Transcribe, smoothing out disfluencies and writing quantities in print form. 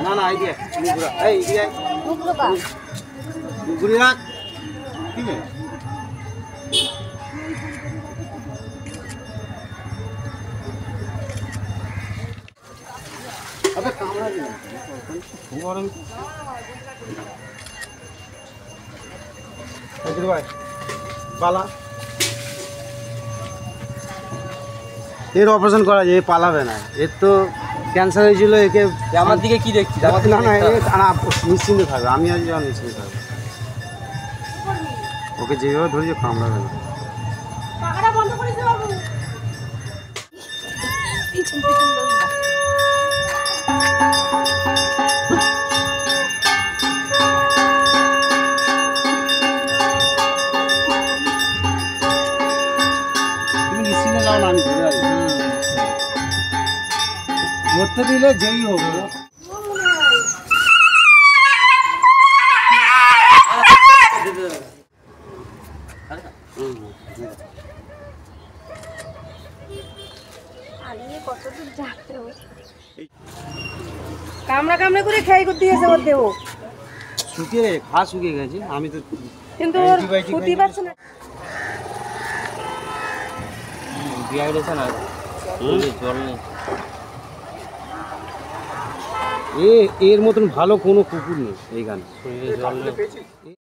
না না আইডিয়া এই ইয়ে ঘুরে রাখ ঠিক আছে আবে কামড়া দিন গরম এই ভাই পালা এর অপারেশন করা যায় পালাবে না এর তো ক্যান্সার হয়েছিল একে আমার দিকে কি দেখছিস আমার না না নিশ্চিন্তে থাকবে আমি আজ যাওয়া নিশ্চিন্তে থাকবে ওকে যেভাবে ধরেছে কামড়াবে না তুমি নিশ্চিন্তে যাও না আমি ঘুরে আসবো ধরতে দিলে যেই হোক কামড়া কামড়া করে খেয়ে করতে গেছে ওর দেহ শুকিয়ে ঘা শুকিয়ে গেছে আমি তো কিন্তু ওর ক্ষতি পাচ্ছে না ডিহাইড্রেশন আছে জল নেই এর মতন ভালো কোনো কুকুর নেই এইখানে শরীরে জল নেই